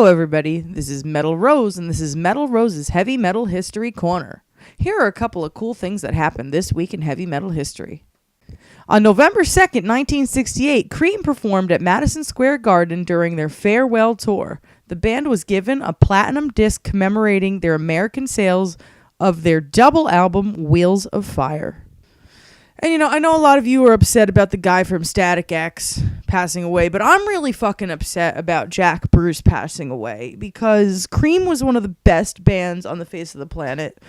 Hello everybody, this is Metal Rose, and this is Metal Rose's Heavy Metal History Corner. Here are a couple of cool things that happened this week in heavy metal history. On November 2nd, 1968, Cream performed at Madison Square Garden during their farewell tour. The band was given a platinum disc commemorating their American sales of their double album, Wheels of Fire. And I know a lot of you are upset about the guy from Static X passing away, but I'm really fucking upset about Jack Bruce passing away because Cream was one of the best bands on the face of the planet.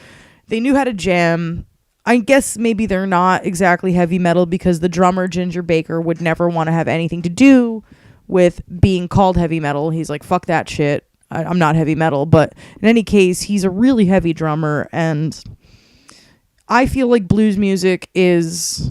They knew how to jam. I guess maybe they're not exactly heavy metal because the drummer, Ginger Baker, would never want to have anything to do with being called heavy metal. He's like, fuck that shit. I'm not heavy metal. But in any case, he's a really heavy drummer, and I feel like blues music is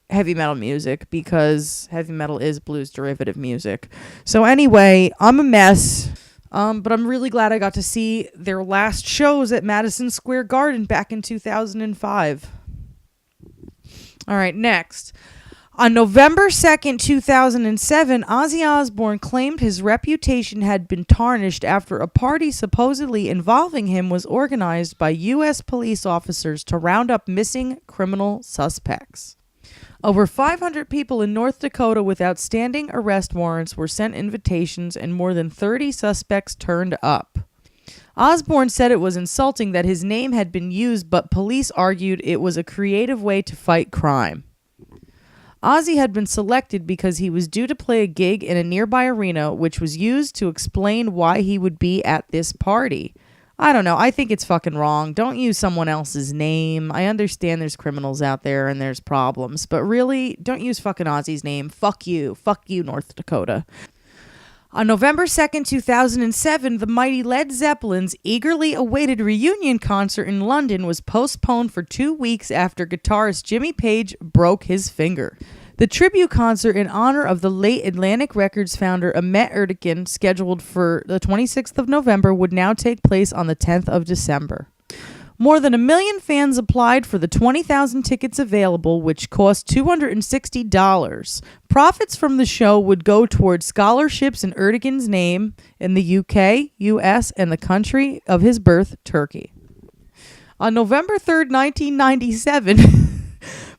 heavy metal music because heavy metal is blues derivative music. So anyway, I'm a mess, but I'm really glad I got to see their last shows at Madison Square Garden back in 2005. All right, next. On November 2nd, 2007, Ozzy Osbourne claimed his reputation had been tarnished after a party supposedly involving him was organized by U.S. police officers to round up missing criminal suspects. Over 500 people in North Dakota with outstanding arrest warrants were sent invitations, and more than 30 suspects turned up. Osbourne said it was insulting that his name had been used, but police argued it was a creative way to fight crime. Ozzy had been selected because he was due to play a gig in a nearby arena, which was used to explain why he would be at this party. I don't know. I think it's fucking wrong. Don't use someone else's name. I understand there's criminals out there and there's problems, but really, don't use fucking Ozzy's name. Fuck you. Fuck you, North Dakota. On November 2nd, 2007, the mighty Led Zeppelin's eagerly awaited reunion concert in London was postponed for 2 weeks after guitarist Jimmy Page broke his finger. The tribute concert in honor of the late Atlantic Records founder Ahmet Ertegun, scheduled for the 26th of November, would now take place on the 10th of December. More than 1 million fans applied for the 20,000 tickets available, which cost $260. Profits from the show would go towards scholarships in Ertegun's name in the UK, US, and the country of his birth, Turkey. On November 3rd, 1997,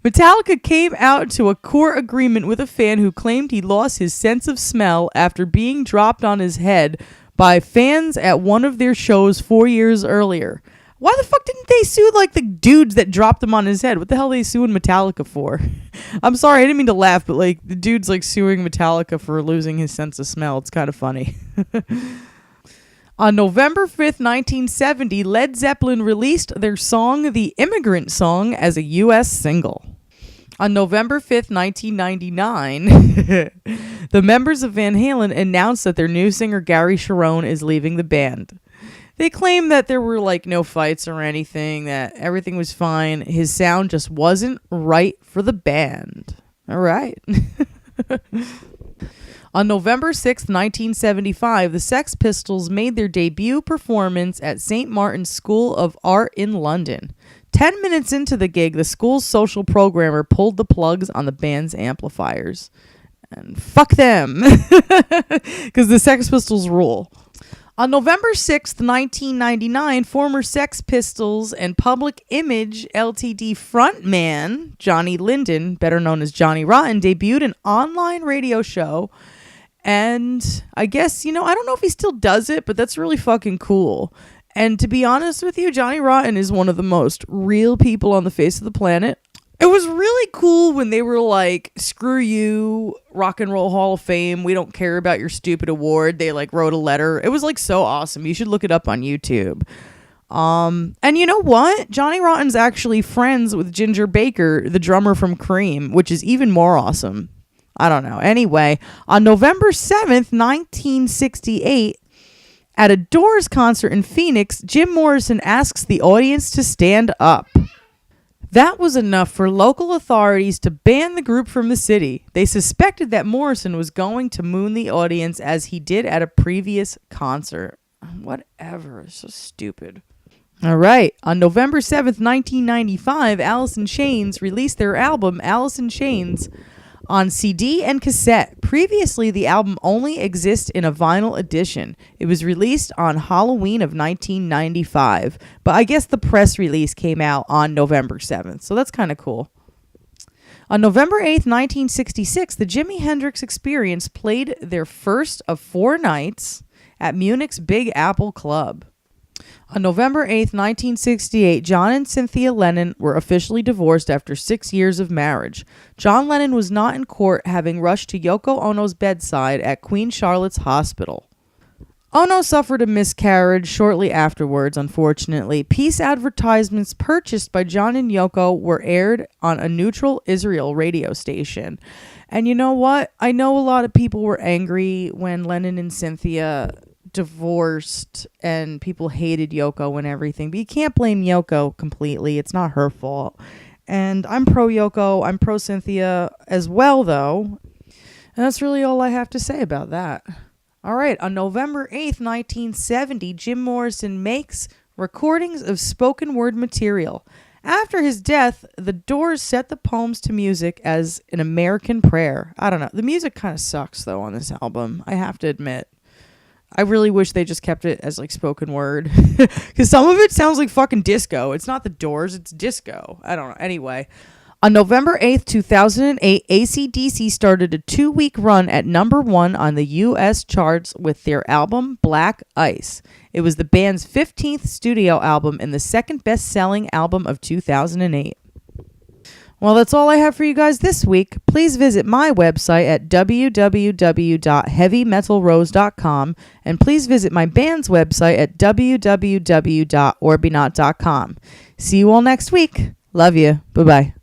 Metallica came out to a court agreement with a fan who claimed he lost his sense of smell after being dropped on his head by fans at one of their shows 4 years earlier. Why the fuck didn't they sue the dudes that dropped him on his head? What the hell are they suing Metallica for? I'm sorry, I didn't mean to laugh, but the dude's suing Metallica for losing his sense of smell. It's kind of funny. On November 5th, 1970, Led Zeppelin released their song The Immigrant Song as a U.S. single. On November 5th, 1999, the members of Van Halen announced that their new singer Gary Cherone is leaving the band. They claimed that there were no fights or anything, that everything was fine. His sound just wasn't right for the band. All right. On November 6th, 1975, the Sex Pistols made their debut performance at St. Martin's School of Art in London. 10 minutes into the gig, the school's social programmer pulled the plugs on the band's amplifiers. And fuck them, because the Sex Pistols rule. On November 6th, 1999, former Sex Pistols and Public Image Ltd. frontman Johnny Linden, better known as Johnny Rotten, debuted an online radio show. And I guess, I don't know if he still does it, but that's really fucking cool. And to be honest with you, Johnny Rotten is one of the most real people on the face of the planet. It was really cool when they were like, screw you, Rock and Roll Hall of Fame. We don't care about your stupid award. They wrote a letter. It was so awesome. You should look it up on YouTube. And you know what? Johnny Rotten's actually friends with Ginger Baker, the drummer from Cream, which is even more awesome. I don't know. Anyway, on November 7th, 1968, at a Doors concert in Phoenix, Jim Morrison asks the audience to stand up. That was enough for local authorities to ban the group from the city. They suspected that Morrison was going to moon the audience as he did at a previous concert. Whatever. It's so stupid. All right. On November 7th, 1995, Alice in Chains released their album, Alice in Chains. On CD and cassette. Previously, the album only exists in a vinyl edition. It was released on Halloween of 1995, but I guess the press release came out on November 7th, so that's kind of cool. On November 8th, 1966, the Jimi Hendrix Experience played their first of 4 nights at Munich's Big Apple Club. On November 8th, 1968, John and Cynthia Lennon were officially divorced after 6 years of marriage. John Lennon was not in court, having rushed to Yoko Ono's bedside at Queen Charlotte's Hospital. Ono suffered a miscarriage shortly afterwards, unfortunately. Peace advertisements purchased by John and Yoko were aired on a neutral Israel radio station. And you know what? I know a lot of people were angry when Lennon and Cynthia divorced and people hated Yoko and everything, but you can't blame Yoko completely. It's not her fault. And I'm pro Yoko. I'm pro Cynthia as well, though. And that's really all I have to say about that. All right, on November 8th, 1970, Jim Morrison makes recordings of spoken word material. After his death, the Doors set the poems to music as an American prayer. I don't know. The music kind of sucks, though, on this album, I have to admit. I really wish they just kept it as, like, spoken word. Because some of it sounds like fucking disco. It's not the Doors, it's disco. I don't know. Anyway. On November 8th, 2008, AC/DC started a 2-week run at number 1 on the U.S. charts with their album Black Ice. It was the band's 15th studio album and the second best-selling album of 2008. Well, that's all I have for you guys this week. Please visit my website at www.heavymetalrose.com and please visit my band's website at www.orbinaut.com. See you all next week. Love you. Bye-bye.